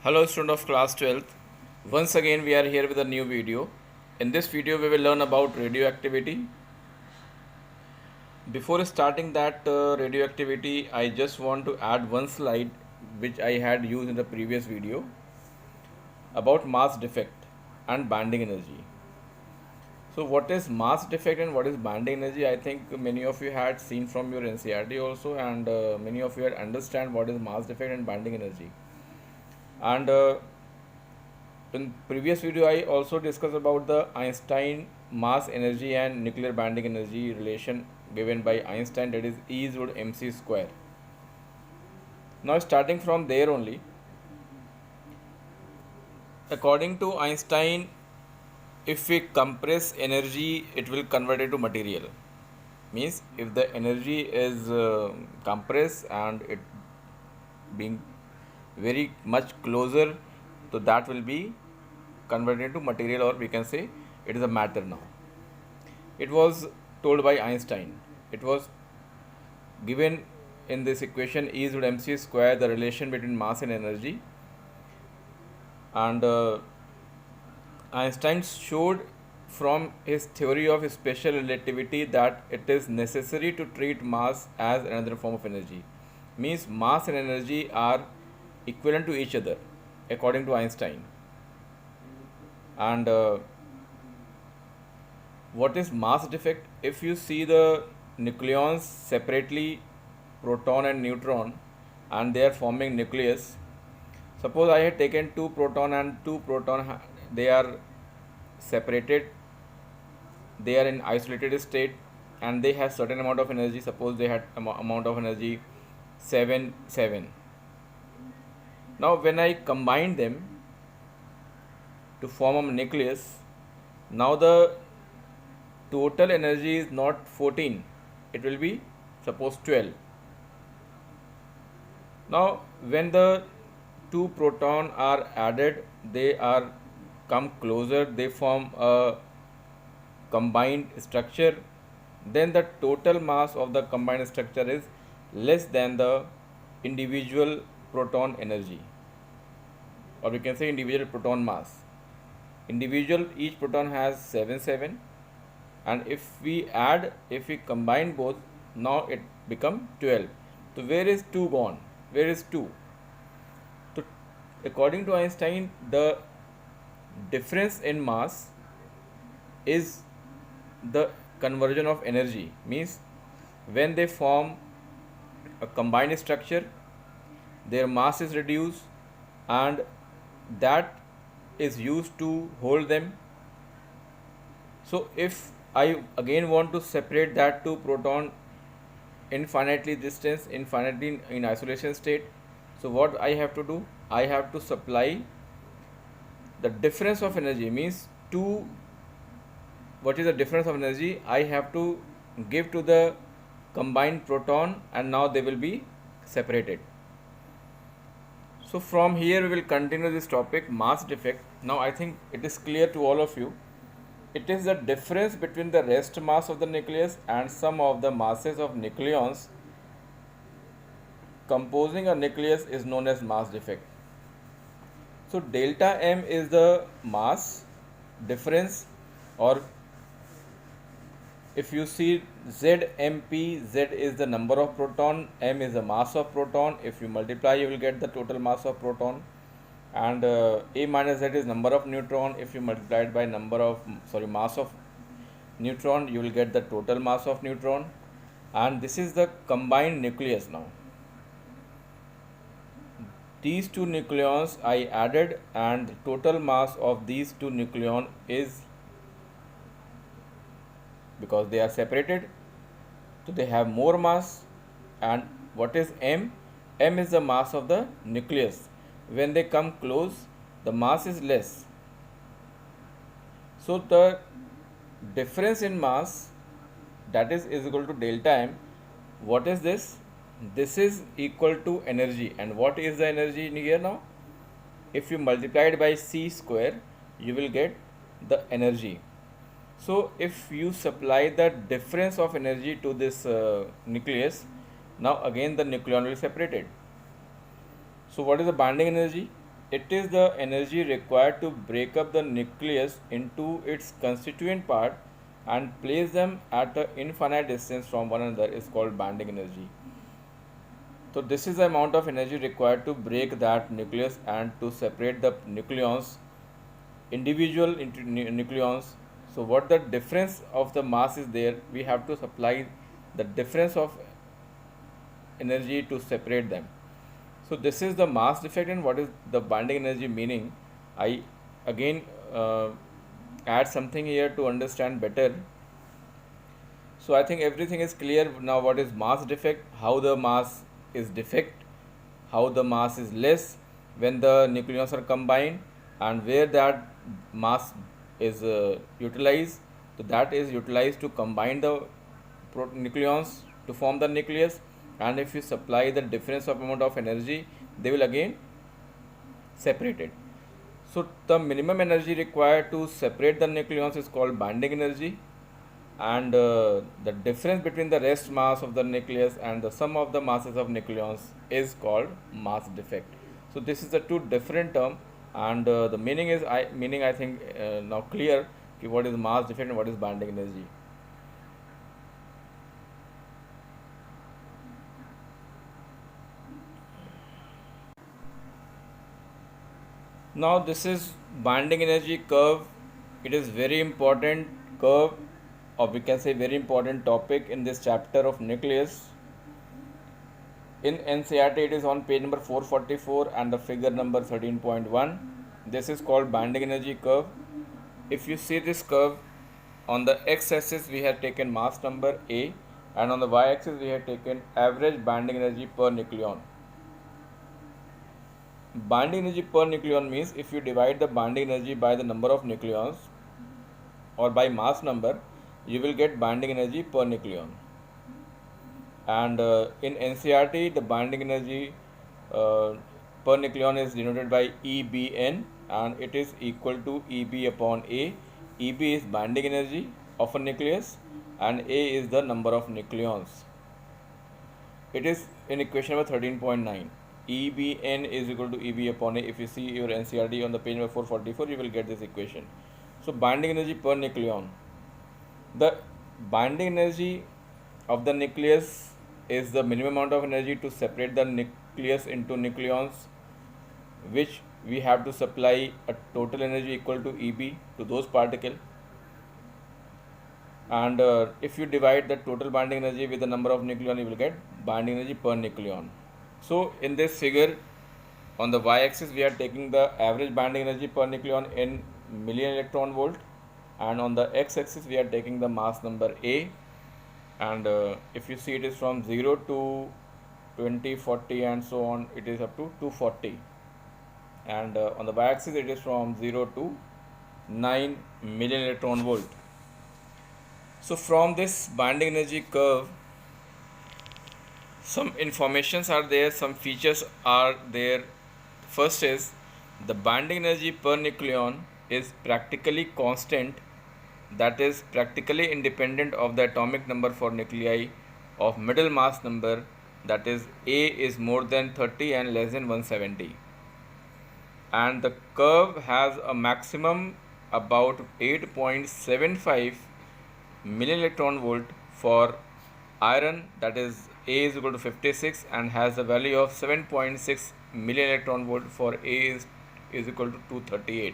Hello student of class 12th. Once again we are here with a new video. In this video we will learn about radioactivity. Before starting that radioactivity, I just want to add one slide which I had used in the previous video about mass defect and binding energy. So what is mass defect and what is binding energy? I think many of you had seen from your NCERT also, and many of you had understand what is mass defect and binding energy. And in previous video I also discussed about the Einstein mass energy and nuclear binding energy relation given by Einstein, that is E is equal to mc square. Now starting from there only, according to Einstein, if we compress energy it will convert it to material. Means if the energy is compressed and it being very much closer, so that will be converted into material, or we can say it is a matter now. It was told by Einstein. It was given in this equation E is equal to mc square, the relation between mass and energy. And Einstein showed from his theory of special relativity that it is necessary to treat mass as another form of energy. Means mass and energy are equivalent to each other according to Einstein. And what is mass defect? If you see the nucleons separately, proton and neutron, and they are forming nucleus. Suppose I had taken two proton and two proton, they are separated, they are in isolated state, and they have certain amount of energy. Suppose they had amount of energy 7. Now when I combine them to form a nucleus, now the total energy is not 14, it will be suppose 12. Now when the two proton are added, they are come closer, they form a combined structure, then the total mass of the combined structure is less than the individual proton energy, or we can say individual proton mass. Each proton has 7, and if we combine both, now it become 12. So where is 2 gone? Where is 2? So according to Einstein, the difference in mass is the conversion of energy. Means when they form a combined structure, their mass is reduced, and that is used to hold them. So if I again want to separate that two proton infinitely distance, infinitely in isolation state, so what I have to do? I have to supply the difference of energy. Means two, what is the difference of energy? I have to give to the combined proton, and now they will be separated. So from here we will continue this topic, mass defect. Now I think it is clear to all of you. It is the difference between the rest mass of the nucleus and some of the masses of nucleons composing a nucleus is known as mass defect. So delta M is the mass difference, or if you see ZMP, Z is the number of proton, M is the mass of proton. If you multiply, you will get the total mass of proton. And A minus Z is number of neutron. If you multiply it by mass of neutron, you will get the total mass of neutron. And this is the combined nucleus now. These two nucleons I added, and the total mass of these two nucleon is, because they are separated, so they have more mass. And what is M? M is the mass of the nucleus. When they come close, the mass is less. So the difference in mass, that is equal to delta M. What is this? This is equal to energy. And what is the energy in here now? If you multiply it by C square, you will get the energy. So if you supply the difference of energy to this nucleus, now again the nucleon will be separated. So what is the binding energy? It is the energy required to break up the nucleus into its constituent part and place them at an infinite distance from one another is called binding energy. So this is the amount of energy required to break that nucleus and to separate the nucleons, individual nucleons. So what the difference of the mass is there, we have to supply the difference of energy to separate them. So this is the mass defect and what is the binding energy meaning. I again add something here to understand better. So I think everything is clear now. What is mass defect, how the mass is defect, how the mass is less when the nucleons are combined, and where that mass is utilized. So that is utilized to combine the nucleons to form the nucleus, and if you supply the difference of amount of energy, they will again separate it. So the minimum energy required to separate the nucleons is called binding energy, and the difference between the rest mass of the nucleus and the sum of the masses of nucleons is called mass defect. So this is the two different term, and the meaning I think now clear what is mass defect and what is binding energy. Now this is binding energy curve. It is very important curve, or we can say very important topic in this chapter of nucleus. In NCERT it is on page number 444 and the figure number 13.1. This is called binding energy curve. If you see this curve, on the x-axis we have taken mass number A, and on the y-axis we have taken average binding energy per nucleon. Binding energy per nucleon means if you divide the binding energy by the number of nucleons or by mass number, you will get binding energy per nucleon. And in NCERT the binding energy per nucleon is denoted by EBN, and it is equal to EB upon A. EB is binding energy of a nucleus and A is the number of nucleons. It is in equation number 13.9. EBN is equal to EB upon A. If you see your NCERT on the page number 444, you will get this equation. So binding energy per nucleon. The binding energy of the nucleus is the minimum amount of energy to separate the nucleus into nucleons, which we have to supply a total energy equal to EB to those particles. And if you divide the total binding energy with the number of nucleon, you will get binding energy per nucleon. So in this figure, on the y-axis we are taking the average binding energy per nucleon in million electron volt, and on the x-axis we are taking the mass number A, and if you see it is from 0 to 20, 40 and so on, it is up to 240, and on the y-axis it is from 0 to 9 million electron volt. So from this binding energy curve, some informations are there, some features are there. First is the binding energy per nucleon is practically constant, that is practically independent of the atomic number for nuclei of middle mass number, that is A is more than 30 and less than 170, and the curve has a maximum about 8.75 million electron volt for iron, that is A is equal to 56 and has a value of 7.6 million electron volt for A is equal to 238.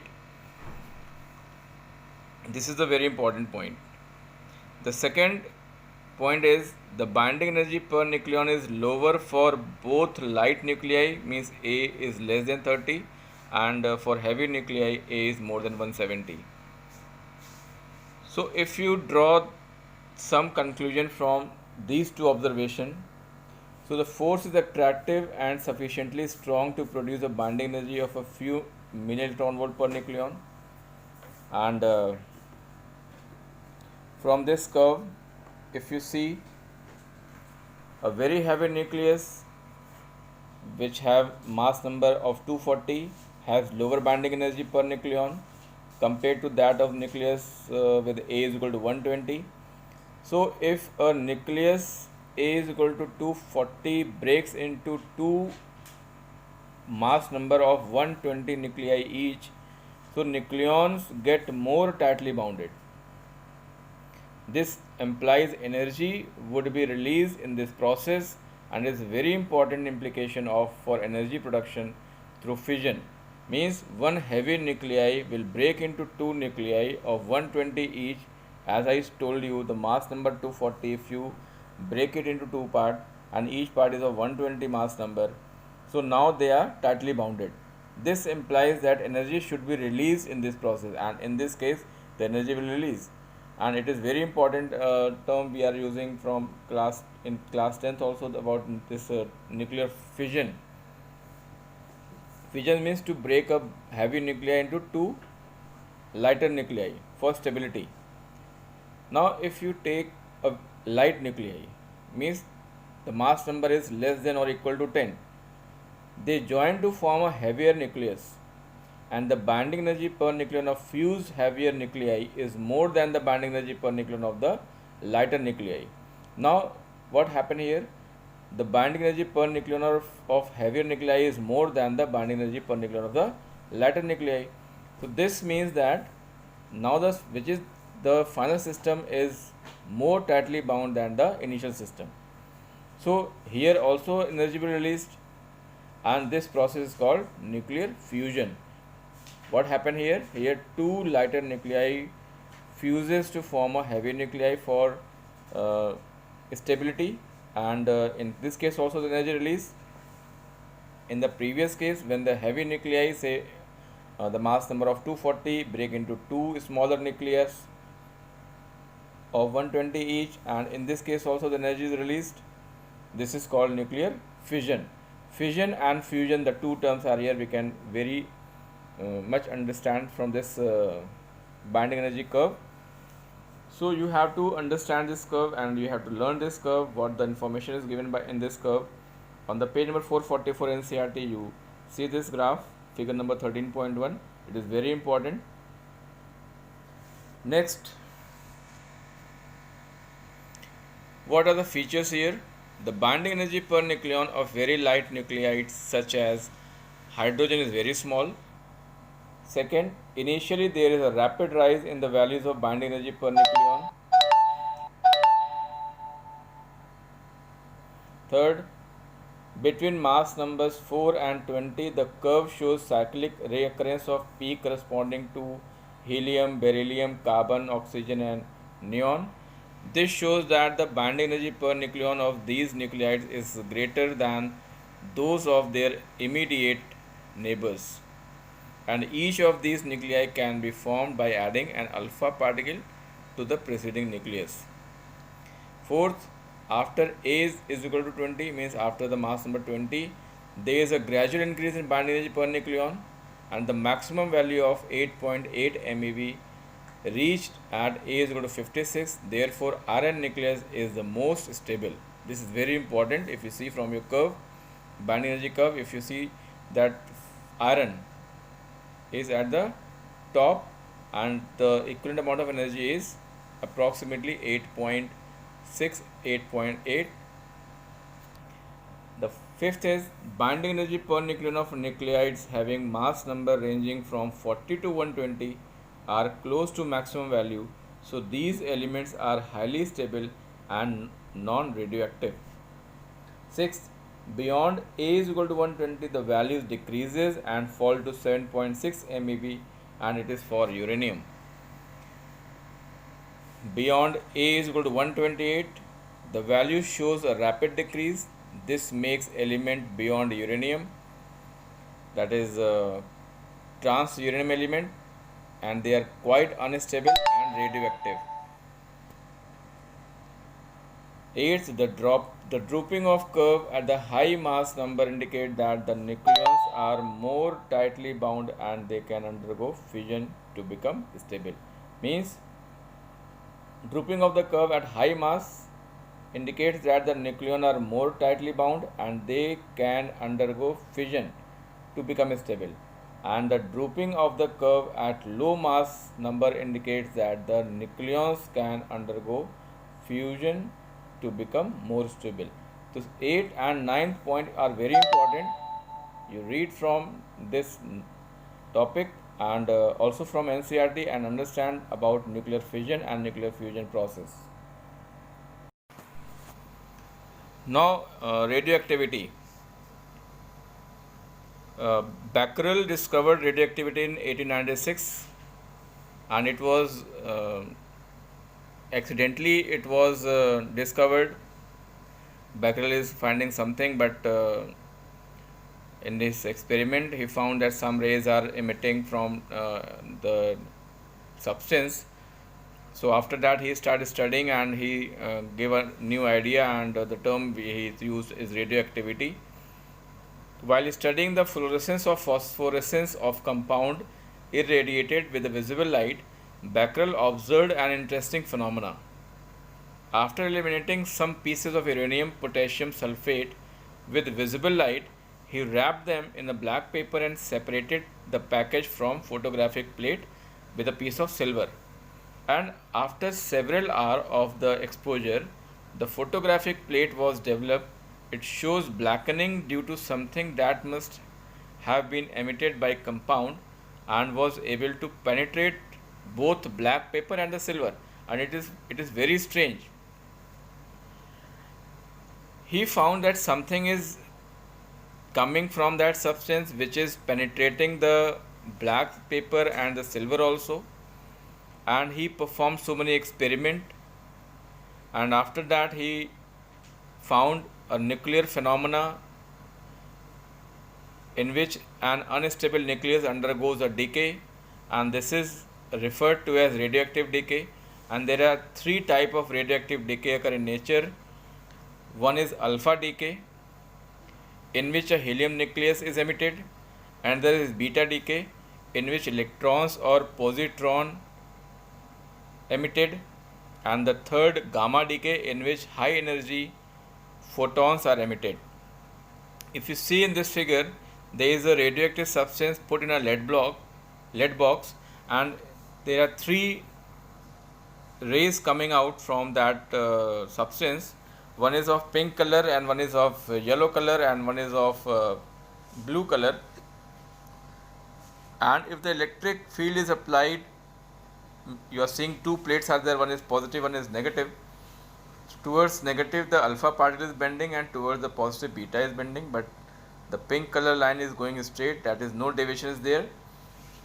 This is the very important point. The second point is the binding energy per nucleon is lower for both light nuclei, means A is less than 30, and for heavy nuclei A is more than 170. So if you draw some conclusion from these two observations, so the force is attractive and sufficiently strong to produce a binding energy of a few million electron volt per nucleon, and from this curve, if you see a very heavy nucleus which have mass number of 240 has lower binding energy per nucleon compared to that of nucleus with A is equal to 120. So if a nucleus A is equal to 240 breaks into two mass number of 120 nuclei each, so nucleons get more tightly bounded. This implies energy would be released in this process and is very important implication of for energy production through fission. Means one heavy nuclei will break into two nuclei of 120 each. As I told you, the mass number 240, if you break it into two parts and each part is of 120 mass number, so now they are tightly bounded. This implies that energy should be released in this process, and in this case the energy will release. And it is very important term we are using from class in class 10th also about this nuclear fission. Fission means to break up heavy nuclei into two lighter nuclei for stability. Now if you take a light nuclei, means the mass number is less than or equal to 10, they join to form a heavier nucleus, and the binding energy per nucleon of fused heavier nuclei is more than the binding energy per nucleon of the lighter nuclei. Now what happened here? The binding energy per nucleon of heavier nuclei is more than the binding energy per nucleon of the lighter nuclei. So this means that now the final system is more tightly bound than the initial system. So here also energy will be released, and this process is called nuclear fusion. What happened here? Here two lighter nuclei fuses to form a heavy nuclei for stability, and in this case also the energy release. In the previous case, when the heavy nuclei, say the mass number of 240, break into two smaller nucleus of 120 each, and in this case also the energy is released. This is called nuclear fission. Fission and fusion, the two terms are here, we can very much understand from this binding energy curve. So you have to understand this curve and you have to learn this curve, what the information is given by in this curve. On the page number 444 NCERT, you see this graph, figure number 13.1. It is very important. Next, what are the features here? The binding energy per nucleon of very light nuclides such as hydrogen is very small. Second, initially there is a rapid rise in the values of binding energy per nucleon. Third, between mass numbers 4 and 20, the curve shows cyclic reoccurrence of peak corresponding to helium, beryllium, carbon, oxygen and neon. This shows that the binding energy per nucleon of these nuclides is greater than those of their immediate neighbors, and each of these nuclei can be formed by adding an alpha particle to the preceding nucleus. Fourth, after A is equal to 20, means after the mass number 20, there is a gradual increase in binding energy per nucleon, and the maximum value of 8.8 MeV reached at A is equal to 56. Therefore, Rn nucleus is the most stable. This is very important. If you see from your curve, binding energy curve, if you see that Rn is at the top and the equivalent amount of energy is approximately 8.6, 8.8. The fifth is binding energy per nucleon of nuclides having mass number ranging from 40 to 120 are close to maximum value. So these elements are highly stable and non-radioactive. Sixth, beyond A is equal to 120, the value decreases and fall to 7.6 MeV, and it is for uranium. Beyond A is equal to 128, the value shows a rapid decrease. This makes element beyond uranium, that is trans uranium element, and they are quite unstable and radioactive. Eighth, the drooping of curve at the high mass number indicate that the nucleons are more tightly bound and they can undergo fission to become stable. Means drooping of the curve at high mass indicates that the nucleons are more tightly bound and they can undergo fission to become stable, and the drooping of the curve at low mass number indicates that the nucleons can undergo fusion to become more stable. So 8th and 9th point are very important. You read from this topic and also from NCERT and understand about nuclear fission and nuclear fusion process. Now, radioactivity. Becquerel discovered radioactivity in 1896, and it was accidentally it was discovered. Becquerel is finding something, but in this experiment he found that some rays are emitting from the substance. So after that he started studying and he gave a new idea, and the term he used is radioactivity. While studying the fluorescence or phosphorescence of compound irradiated with the visible light, Becquerel observed an interesting phenomena. After eliminating some pieces of uranium potassium sulfate with visible light, he wrapped them in a black paper and separated the package from photographic plate with a piece of silver. And after several hours of the exposure, the photographic plate was developed. It shows blackening due to something that must have been emitted by compound and was able to penetrate both black paper and the silver, and it is very strange. He found that something is coming from that substance which is penetrating the black paper and the silver also, and he performed so many experiments, and after that he found a nuclear phenomena in which an unstable nucleus undergoes a decay, and this is referred to as radioactive decay. And there are three types of radioactive decay occur in nature. One is alpha decay, in which a helium nucleus is emitted, and there is beta decay, in which electrons or positron emitted, and the third gamma decay, in which high energy photons are emitted. If you see in this figure, there is a radioactive substance put in a lead box, and there are three rays coming out from that substance. One is of pink color, and one is of yellow color, and one is of blue color. And if the electric field is applied, you are seeing two plates are there, one is positive, one is negative. Towards negative the alpha particle is bending, and towards the positive beta is bending, but the pink color line is going straight, that is no deviation is there.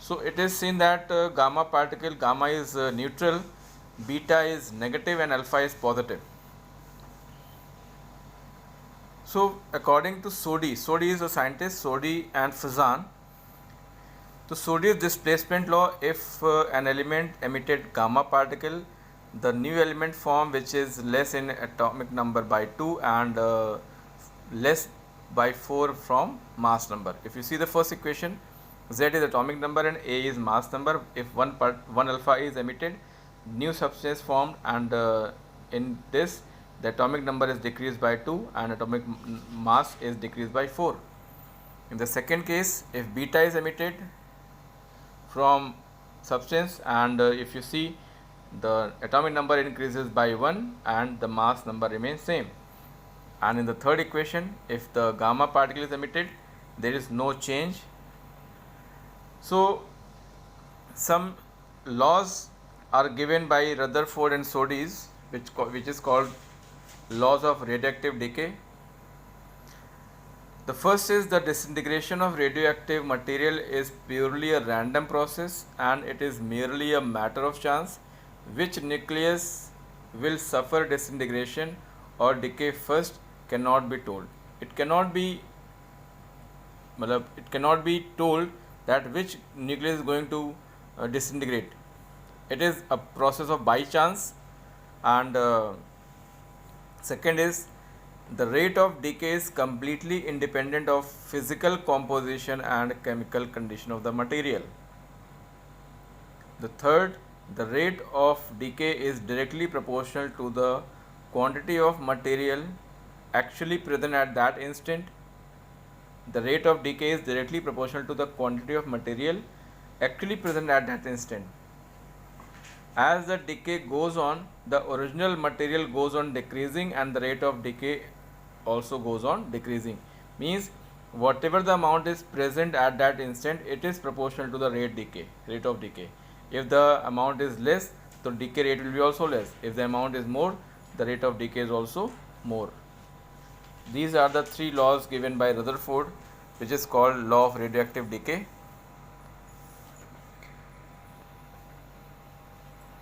So it is seen that gamma particle, gamma is neutral, beta is negative, and alpha is positive. So according to Soddy is a scientist, Soddy and Fazan. So Soddy's displacement law, if an element emitted gamma particle, the new element form which is less in atomic number by 2 and less by 4 from mass number. If you see the first equation, Z is atomic number and A is mass number. If one alpha is emitted, new substance formed, and in this the atomic number is decreased by 2 and atomic mass is decreased by 4. In the second case, if beta is emitted from substance, and if you see, the atomic number increases by 1 and the mass number remains same. And in the third equation, if the gamma particle is emitted, there is no change. So some laws are given by Rutherford and Soddy, which is called laws of radioactive decay. The first is the disintegration of radioactive material is purely a random process, and it is merely a matter of chance which nucleus will suffer disintegration or decay first cannot be told. It cannot be told that which nucleus is going to disintegrate. It is a process of by chance. And second is, the rate of decay is completely independent of physical composition and chemical condition of the material. The third, the rate of decay is directly proportional to the quantity of material actually present at that instant. The rate of decay is directly proportional to the quantity of material actually present at that instant. As the decay goes on, the original material goes on decreasing, and the rate of decay also goes on decreasing. Means whatever the amount is present at that instant, it is proportional to the rate of decay. If the amount is less, the decay rate will be also less. If the amount is more, the rate of decay is also more. These are the three laws given by Rutherford, which is called law of radioactive decay.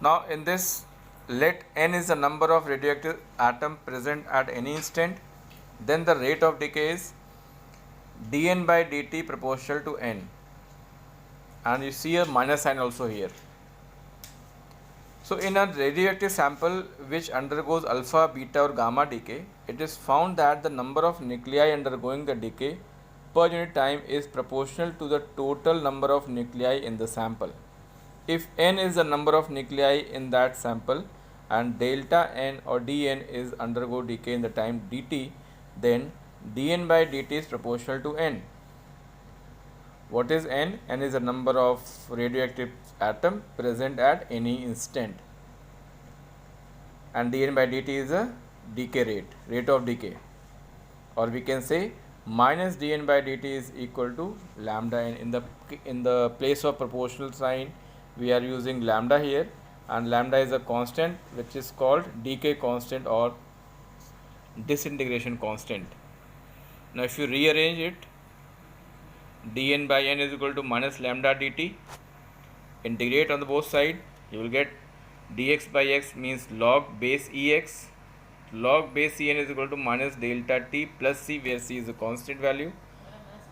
Now in this, let n is the number of radioactive atom present at any instant, then the rate of decay is dn by dt proportional to n, and you see a minus sign also here. So in a radioactive sample which undergoes alpha, beta or gamma decay, it is found that the number of nuclei undergoing the decay per unit time is proportional to the total number of nuclei in the sample. If n is the number of nuclei in that sample and delta n or dn is undergo decay in the time dt, then dn by dt is proportional to n. What is n? N is the number of radioactive atom present at any instant, and dn by dt is a decay rate of decay, or we can say minus dn by dt is equal to lambda n. In the place of proportional sign, we are using lambda here, and lambda is a constant which is called decay constant or disintegration constant. Now if you rearrange it, dn by n is equal to minus lambda dt, integrate on the both side, you will get dx by x means log base ex, log base en is equal to minus delta t plus c, where c is a constant value.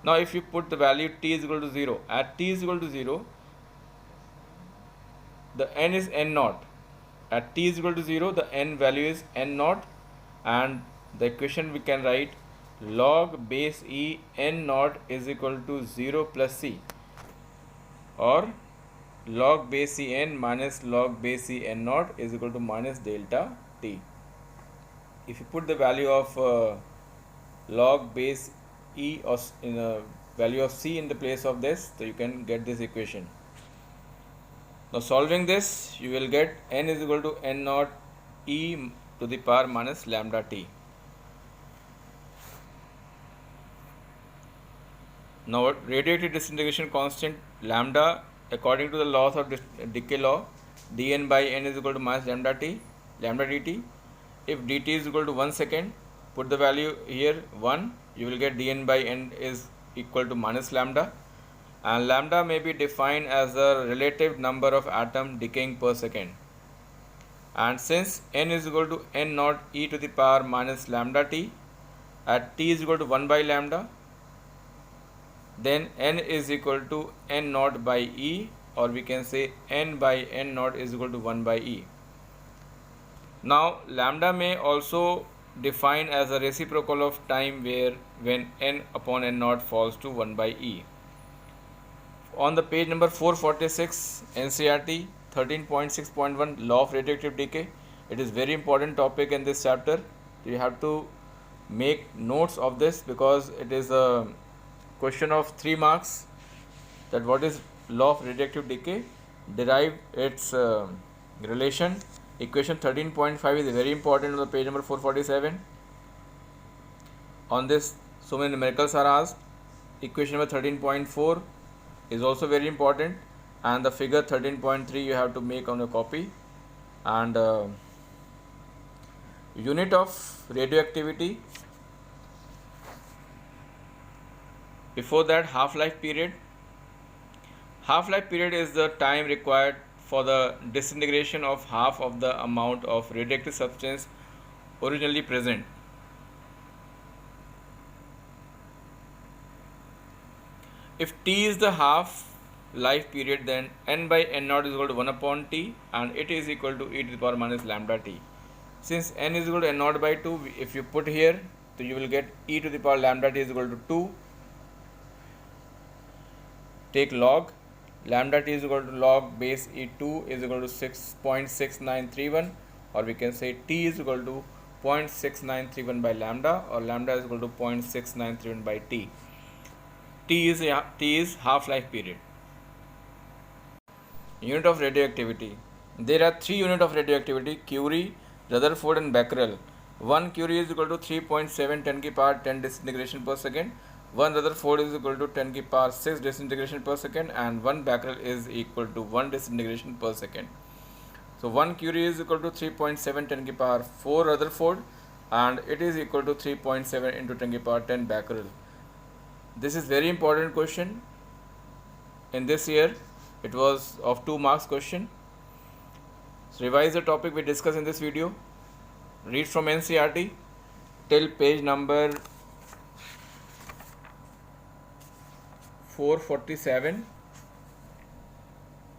Now if you put the value t is equal to 0, at t is equal to 0, the n is n naught. At t is equal to 0, the n value is n naught, and the equation we can write log base e n naught is equal to 0 plus c, or log base e n minus log base e n naught is equal to minus delta t. If you put the value of log base e or in a value of c in the place of this, so you can get this equation. Now solving this, you will get n is equal to n naught e to the power minus lambda t. Now radioactive disintegration constant lambda, according to the laws of decay law, dn by n is equal to minus lambda dt. If dt is equal to 1 second, put the value here 1, you will get dn by n is equal to minus lambda, and lambda may be defined as the relative number of atom decaying per second. And since n is equal to n naught e to the power minus lambda t, at t is equal to 1 by lambda, then n is equal to n naught by e, or we can say n by n naught is equal to 1 by e. Now lambda may also define as a reciprocal of time, where when n upon n naught falls to 1 by e. On the page number 446, NCERT 13.6.1 law of radioactive decay, it is very important topic in this chapter. You have to make notes of this because it is a question of 3 marks, that what is law of radioactive decay, derive its relation. Equation 13.5 is very important on the page number 447. On this, so many numericals are asked. Equation number 13.4 is also very important, and the figure 13.3 you have to make on a copy. And unit of radioactivity, before that, half-life period. Half-life period is the time required for the disintegration of half of the amount of radioactive substance originally present. If t is the half-life period, then n by n naught is equal to 1 upon t, and it is equal to e to the power minus lambda t. Since n is equal to n naught by 2, if you put here, so you will get e to the power lambda t is equal to 2. Take log, lambda t is equal to log base e2 is equal to 6.6931, or we can say t is equal to 0.6931 by lambda, or lambda is equal to 0.6931 by t. T is half-life period. Unit of radioactivity. There are 3 units of radioactivity: Curie, Rutherford and Becquerel. 1 Curie is equal to 3.7 10 की power 10 disintegration per second. 1 Rutherford is equal to 10 की power 6 disintegration per second, and 1 Becquerel is equal to 1 disintegration per second. So 1 Curie is equal to 3.7 10 की power 4 Rutherford, and it is equal to 3.7 into 10 की power 10 Becquerel. This is very important question in this year. It was of 2 marks question. So revise the topic we discussed in this video. Read from NCERT till page number 447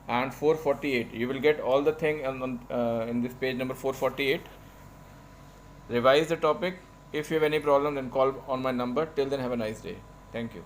and 448. You will get all the thing in this page number 448. Revise the topic. If you have any problem, then call on my number. Till then, have a nice day. Thank you.